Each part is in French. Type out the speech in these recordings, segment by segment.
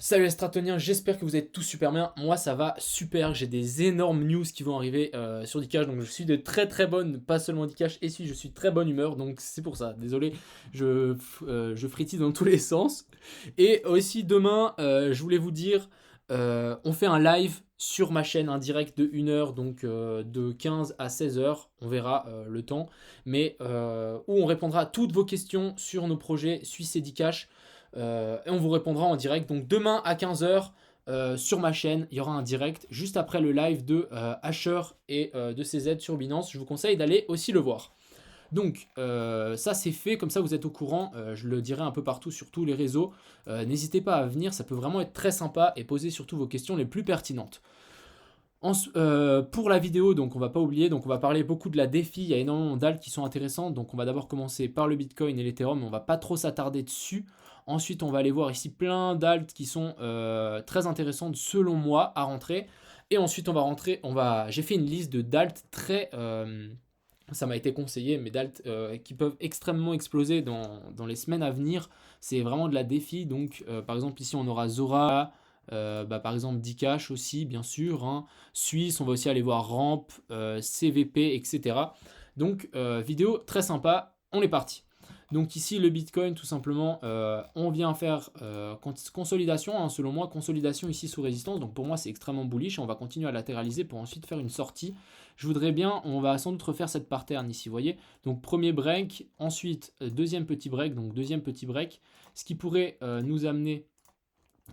Salut les Stratoniens, j'espère que vous êtes tous super bien. Moi ça va super, j'ai des énormes news qui vont arriver sur Dcash, donc je suis de très très bonne, pas seulement Dcash, et si je suis de très bonne humeur, donc c'est pour ça. Désolé, je frétille dans tous les sens. Et aussi demain, je voulais vous dire, on fait un live sur ma chaîne, un direct de 1 heure, donc de 15 à 16 heures, on verra le temps, mais où on répondra à toutes vos questions sur nos projets Suisse et Dcash. Et on vous répondra en direct. Donc demain à 15 heures sur ma chaîne, il y aura un direct juste après le live de Asher et de CZ sur Binance. Je vous conseille d'aller aussi le voir. Donc ça c'est fait, comme ça vous êtes au courant, je le dirai un peu partout sur tous les réseaux. N'hésitez pas à venir, ça peut vraiment être très sympa et poser surtout vos questions les plus pertinentes. Pour la vidéo, donc on va pas oublier, donc on va parler beaucoup de la défi, il y a énormément d'alts qui sont intéressantes, donc on va d'abord commencer par le Bitcoin et l'Ethereum, mais on va pas trop s'attarder dessus. Ensuite on va aller voir ici plein d'alts qui sont très intéressantes selon moi à rentrer. Et ensuite j'ai fait une liste de d'alts très... ça m'a été conseillé, mais d'alts qui peuvent extrêmement exploser dans les semaines à venir. C'est vraiment de la défi, donc par exemple ici on aura Zora... par exemple Dcash aussi bien sûr, hein. Suisse, on va aussi aller voir Ramp, CVP, etc. Donc vidéo très sympa, on est parti. Donc ici le Bitcoin tout simplement, on vient faire consolidation, hein, selon moi consolidation ici sous résistance, donc pour moi c'est extrêmement bullish, on va continuer à latéraliser pour ensuite faire une sortie. Je voudrais bien, on va sans doute refaire cette pattern ici, vous voyez. Donc premier break, ensuite deuxième petit break, donc deuxième petit break, ce qui pourrait nous amener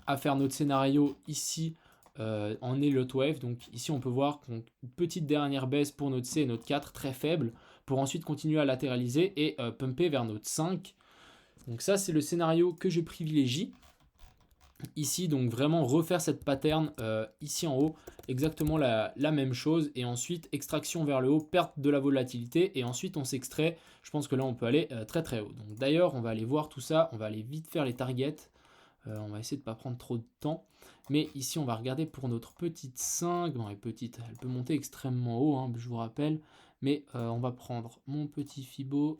à faire notre scénario ici en Elliott Wave. Donc ici on peut voir qu'une petite dernière baisse pour notre C et notre 4 très faible pour ensuite continuer à latéraliser et pumper vers notre 5. Donc ça c'est le scénario que je privilégie. Ici donc vraiment refaire cette pattern ici en haut, exactement la même chose, et ensuite extraction vers le haut, perte de la volatilité, et ensuite on s'extrait. Je pense que là on peut aller très très haut. Donc d'ailleurs on va aller voir tout ça, on va aller vite faire les targets. On va essayer de ne pas prendre trop de temps. Mais ici, on va regarder pour notre petite 5. Bon, elle est petite, elle peut monter extrêmement haut, hein, je vous rappelle. Mais on va prendre mon petit Fibo.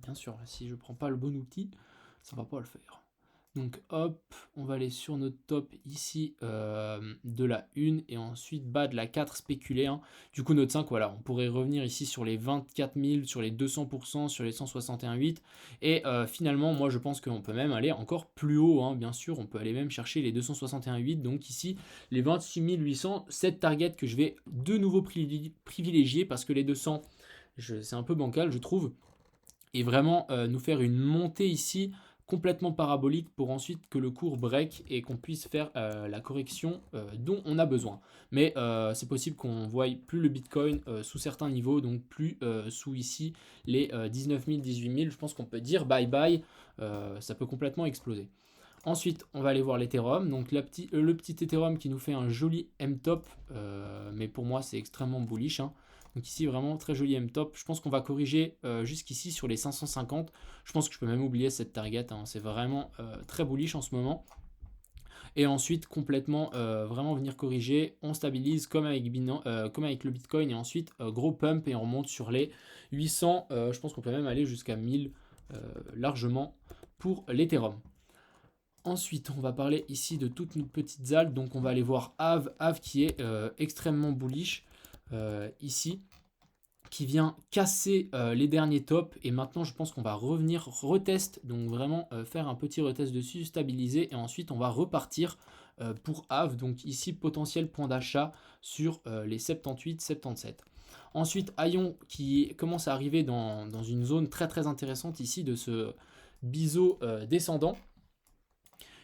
Bien sûr, si je ne prends pas le bon outil, ça ne va pas le faire. Donc hop, on va aller sur notre top ici de la 1 et ensuite bas de la 4 spéculée, hein. Du coup notre 5, voilà, on pourrait revenir ici sur les 24 000, sur les 200%, sur les 161,8. Et finalement, moi je pense qu'on peut même aller encore plus haut, hein, bien sûr, on peut aller même chercher les 261,8. Donc ici, les 26 800, cette target que je vais de nouveau privilégier parce que les 200, c'est un peu bancal, je trouve. Et vraiment nous faire une montée ici complètement parabolique pour ensuite que le cours break et qu'on puisse faire la correction dont on a besoin. Mais c'est possible qu'on voie plus le Bitcoin sous certains niveaux, donc plus sous ici les 19 000, 18 000. Je pense qu'on peut dire bye bye, ça peut complètement exploser. Ensuite, on va aller voir l'Ethereum. Donc le petit Ethereum qui nous fait un joli M-top, mais pour moi c'est extrêmement bullish, hein. Donc ici vraiment très joli M-top. Je pense qu'on va corriger jusqu'ici sur les 550. Je pense que je peux même oublier cette target, hein. C'est vraiment très bullish en ce moment. Et ensuite complètement vraiment venir corriger. On stabilise comme avec le Bitcoin et ensuite gros pump et on remonte sur les 800. Je pense qu'on peut même aller jusqu'à 1000 largement pour l'Ethereum. Ensuite, on va parler ici de toutes nos petites algues. Donc, on va aller voir Aave qui est extrêmement bullish ici, qui vient casser les derniers tops. Et maintenant, je pense qu'on va revenir retest. Donc, vraiment faire un petit retest dessus, stabiliser. Et ensuite, on va repartir pour Aave. Donc, ici, potentiel point d'achat sur les 78, 77. Ensuite, Aion qui commence à arriver dans une zone très très intéressante ici de ce biseau descendant.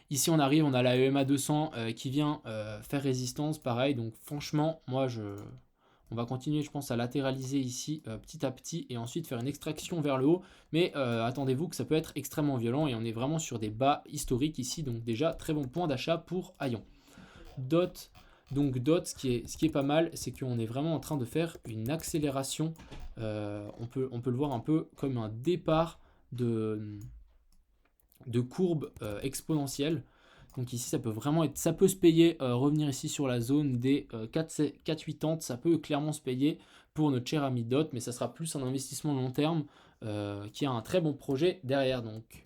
Ici on arrive, on a la EMA 200 qui vient faire résistance, pareil. Donc franchement, on va continuer je pense à latéraliser ici petit à petit et ensuite faire une extraction vers le haut. Mais attendez-vous que ça peut être extrêmement violent et on est vraiment sur des bas historiques ici. Donc déjà très bon point d'achat pour Aion. DOT, donc DOT, ce qui est pas mal, c'est qu'on est vraiment en train de faire une accélération. On peut le voir un peu comme un départ de courbes exponentielles. Donc ici, ça peut vraiment être, ça peut se payer, revenir ici sur la zone des 4,80, ça peut clairement se payer pour notre cher ami DOT, mais ça sera plus un investissement long terme qui a un très bon projet derrière. Donc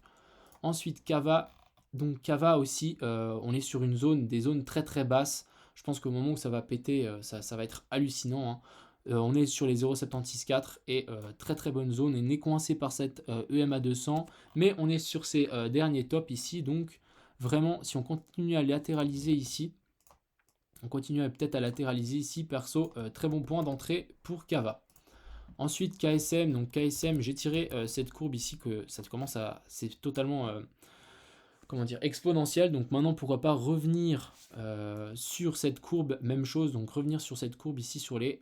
ensuite, Kava, Donc Kava aussi, on est sur des zones très très basses. Je pense qu'au moment où ça va péter, ça va être hallucinant, hein. On est sur les 0,764 et très très bonne zone. On est coincé par cette EMA 200, mais on est sur ces derniers tops ici. Donc vraiment, si on continue à latéraliser ici, on continue peut-être à latéraliser ici, perso, très bon point d'entrée pour Kava. Ensuite KSM, donc KSM, j'ai tiré cette courbe ici que ça commence à, c'est totalement comment dire, exponentielle. Donc maintenant, pourquoi pas revenir sur cette courbe, même chose, donc revenir sur cette courbe ici sur les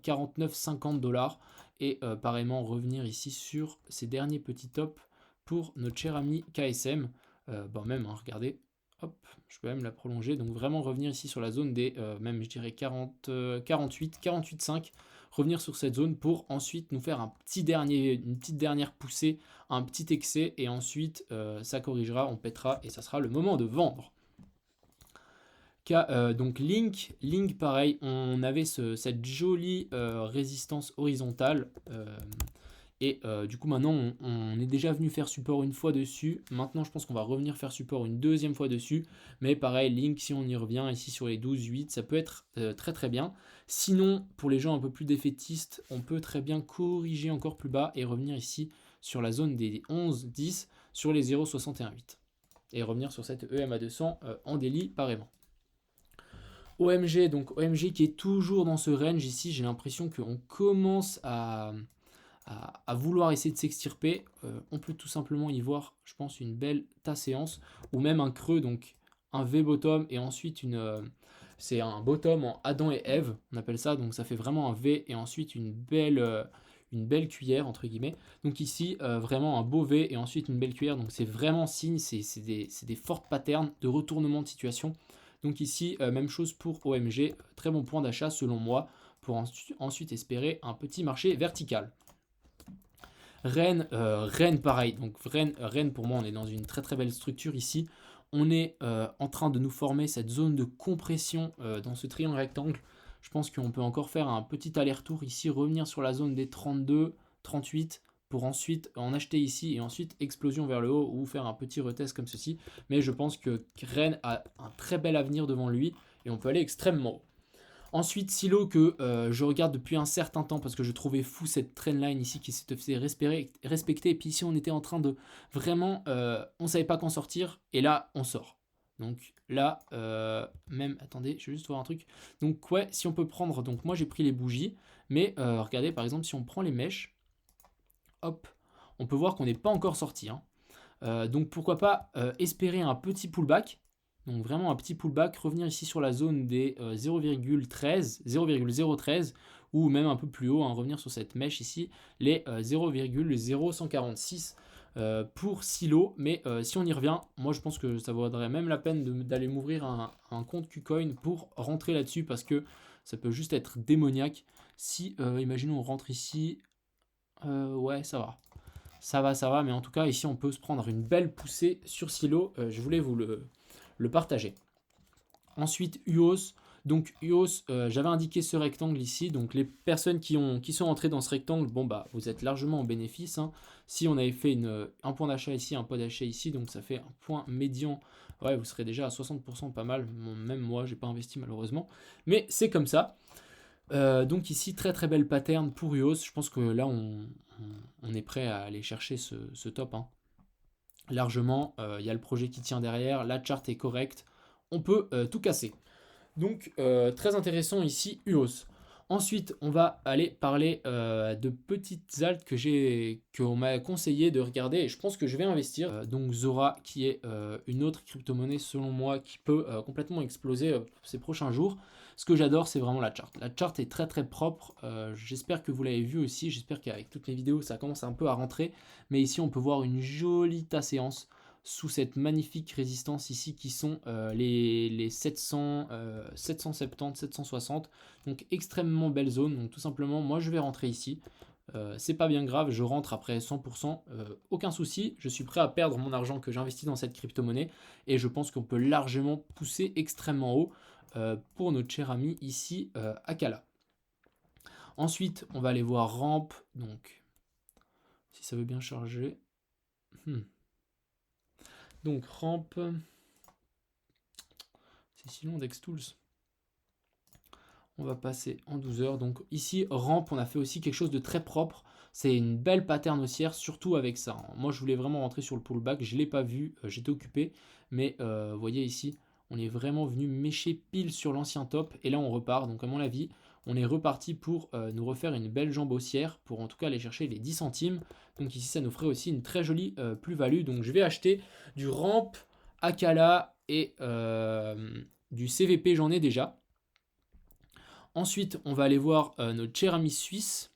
49,50 $. Et pareillement, revenir ici sur ces derniers petits tops pour notre cher ami KSM. Bon, même, hein, regardez, hop, je peux même la prolonger. Donc vraiment revenir ici sur la zone des, même je dirais 48,5. Revenir sur cette zone pour ensuite nous faire une petite dernière poussée, un petit excès, et ensuite ça corrigera, on pètera et ça sera le moment de vendre. Donc Link pareil, on avait cette jolie résistance horizontale. Et du coup maintenant on est déjà venu faire support une fois dessus. Maintenant je pense qu'on va revenir faire support une deuxième fois dessus. Mais pareil, Link, si on y revient ici sur les 12,8, ça peut être très très bien. Sinon, pour les gens un peu plus défaitistes, on peut très bien corriger encore plus bas et revenir ici sur la zone des 11,10 sur les 0,618. Et revenir sur cette EMA 200 en daily pareillement. OMG, donc OMG qui est toujours dans ce range ici, j'ai l'impression qu'on commence à vouloir essayer de s'extirper. On peut tout simplement y voir, je pense, une belle tas-séance, ou même un creux, donc un V-bottom, et ensuite c'est un bottom en Adam et Ève, on appelle ça, donc ça fait vraiment un V, et ensuite une belle cuillère, entre guillemets. Donc ici, vraiment un beau V, et ensuite une belle cuillère, donc c'est vraiment signe, c'est des fortes patterns de retournement de situation. Donc ici, même chose pour OMG, très bon point d'achat selon moi, pour ensuite espérer un petit marché vertical. Rennes pareil, donc Rennes pour moi on est dans une très très belle structure ici. On est en train de nous former cette zone de compression dans ce triangle rectangle. Je pense qu'on peut encore faire un petit aller-retour ici, revenir sur la zone des 32, 38 pour ensuite en acheter ici et ensuite explosion vers le haut ou faire un petit retest comme ceci. Mais je pense que Rennes a un très bel avenir devant lui et on peut aller extrêmement haut. Ensuite, Silo que je regarde depuis un certain temps parce que je trouvais fou cette trendline ici qui se faisait respecter. Et puis ici, on était en train de vraiment, on savait pas qu'en sortir. Et là, on sort. Donc là, même, attendez, je vais juste voir un truc. Donc ouais, si on peut prendre, donc moi j'ai pris les bougies. Mais regardez, par exemple, si on prend les mèches, hop, on peut voir qu'on n'est pas encore sorti, hein. Donc pourquoi pas espérer un petit pullback. Donc vraiment un petit pullback, revenir ici sur la zone des 0,013 ou même un peu plus haut, hein, revenir sur cette mèche ici, les 0,0146 pour Silo. Mais si on y revient, moi je pense que ça vaudrait même la peine d'aller m'ouvrir un compte KuCoin pour rentrer là-dessus parce que ça peut juste être démoniaque. Si, imaginons on rentre ici, ouais ça va. Ça va, mais en tout cas, ici, on peut se prendre une belle poussée sur Silo. Je voulais vous le partager. Ensuite, UOS. Donc, UOS, j'avais indiqué ce rectangle ici. Donc, les personnes qui sont entrées dans ce rectangle, bon, bah, vous êtes largement en bénéfice, hein. Si on avait fait un point d'achat ici, un point d'achat ici, donc ça fait un point médian, ouais, vous serez déjà à 60%, pas mal. Même moi, j'ai pas investi malheureusement. Mais c'est comme ça. Donc ici, très très belle pattern pour UOS. Je pense que là, on est prêt à aller chercher ce top, hein. Largement, il y a le projet qui tient derrière, la charte est correcte, on peut tout casser. Donc très intéressant ici, UOS. Ensuite, on va aller parler de petites altes qu'on m'a conseillé de regarder et je pense que je vais investir. Donc Zora, qui est une autre crypto-monnaie selon moi qui peut complètement exploser ces prochains jours. Ce que j'adore, c'est vraiment la charte. La charte est très très propre. J'espère que vous l'avez vu aussi. J'espère qu'avec toutes les vidéos, ça commence un peu à rentrer. Mais ici, on peut voir une jolie tasséance sous cette magnifique résistance ici qui sont les 700, 770, 760. Donc extrêmement belle zone. Donc tout simplement, moi je vais rentrer ici. C'est pas bien grave, je rentre après 100%, aucun souci. Je suis prêt à perdre mon argent que j'investis dans cette crypto-monnaie. Et je pense qu'on peut largement pousser extrêmement haut pour notre cher ami ici, Akala. Ensuite, on va aller voir Ramp. Donc, si ça veut bien charger. Donc rampe, c'est si long Dextools. On va passer en 12 heures. Donc ici, rampe, on a fait aussi quelque chose de très propre. C'est une belle pattern haussière, surtout avec ça. Moi, je voulais vraiment rentrer sur le pullback. Je ne l'ai pas vu, j'étais occupé. Mais vous voyez ici, on est vraiment venu mécher pile sur l'ancien top. Et là, on repart. Donc à mon avis, on est reparti pour nous refaire une belle jambe haussière. Pour en tout cas aller chercher les 10 centimes. Donc ici, ça nous ferait aussi une très jolie plus-value. Donc je vais acheter du rampe, Akala et du CVP, j'en ai déjà. Ensuite, on va aller voir notre cher ami suisse.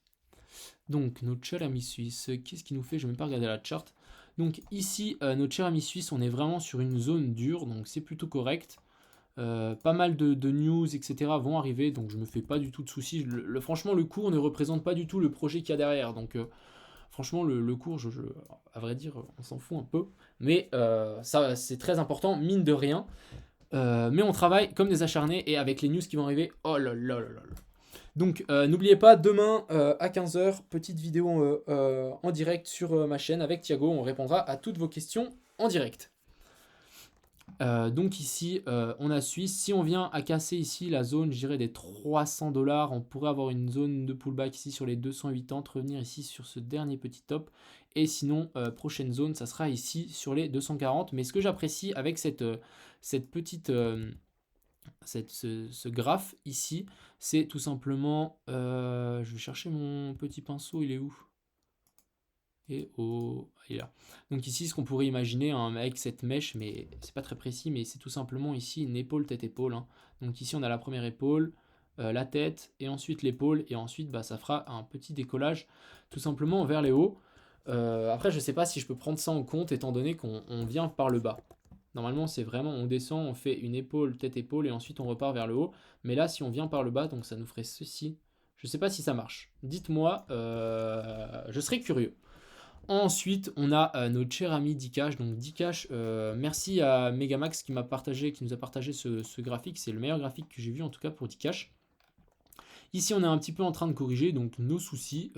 Donc, notre cher ami suisse, qu'est-ce qu'il nous fait? Je ne vais même pas regarder la charte. Donc, ici, notre cher ami suisse, on est vraiment sur une zone dure, donc c'est plutôt correct. Pas mal de news, etc. vont arriver, donc je ne me fais pas du tout de soucis. Franchement, le cours ne représente pas du tout le projet qu'il y a derrière. Donc, franchement, le cours, à vrai dire, on s'en fout un peu. Mais ça, c'est très important, mine de rien. Mais on travaille comme des acharnés et avec les news qui vont arriver, oh là là là là. Donc n'oubliez pas, demain à 15 h, petite vidéo en direct sur ma chaîne avec Thiago, on répondra à toutes vos questions en direct. Donc ici, on a Suisse. Si on vient à casser ici la zone, je dirais des 300 $, on pourrait avoir une zone de pullback ici sur les 280, revenir ici sur ce dernier petit top. Et sinon, prochaine zone, ça sera ici sur les 240. Mais ce que j'apprécie avec cette petite... ce graphe ici, c'est tout simplement... je vais chercher mon petit pinceau, il est où? Et il est là. Donc ici, ce qu'on pourrait imaginer avec cette mèche, mais c'est pas très précis, mais c'est tout simplement ici une épaule, tête-épaule. Donc ici, on a la première épaule, la tête, et ensuite l'épaule, et ensuite, bah, ça fera un petit décollage tout simplement vers les hauts. Après, je sais pas si je peux prendre ça en compte, étant donné qu'on vient par le bas. Normalement, c'est vraiment, on descend, on fait une épaule, tête-épaule, et ensuite on repart vers le haut. Mais là, si on vient par le bas, donc ça nous ferait ceci. Je sais pas si ça marche. Dites-moi, je serais curieux. Ensuite, on a notre cher ami Dcash. Donc Dcash, merci à Megamax qui nous a partagé ce graphique. C'est le meilleur graphique que j'ai vu en tout cas pour Dcash. Ici, on est un petit peu en train de corriger donc nos soucis.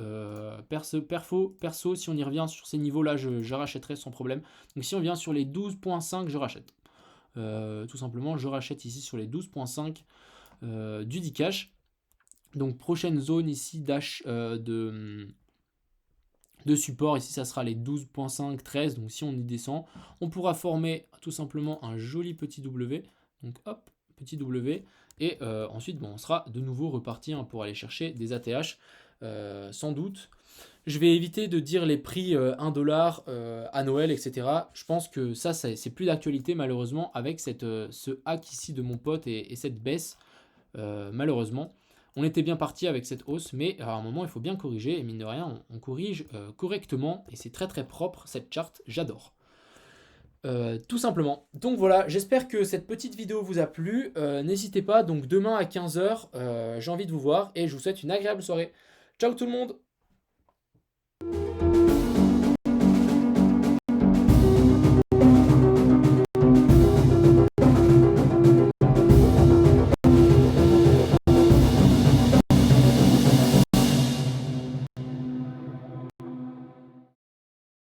Perso, si on y revient sur ces niveaux-là, je rachèterai sans problème. Donc si on vient sur les 12.5, je rachète. Tout simplement, je rachète ici sur les 12.5 du Dcash. Donc prochaine zone ici de support, ici ça sera les 12.5, 13, donc si on y descend, on pourra former tout simplement un joli petit W, donc hop, petit W, et ensuite bon, on sera de nouveau reparti pour aller chercher des ATH, sans doute. Je vais éviter de dire les prix 1 dollar à Noël, etc. Je pense que ça c'est plus d'actualité malheureusement avec ce hack ici de mon pote et cette baisse, malheureusement. On était bien parti avec cette hausse, mais à un moment, il faut bien corriger. Et mine de rien, on corrige correctement. Et c'est très très propre, cette charte. J'adore. Tout simplement. Donc voilà, j'espère que cette petite vidéo vous a plu. N'hésitez pas, donc demain à 15 h, j'ai envie de vous voir. Et je vous souhaite une agréable soirée. Ciao tout le monde!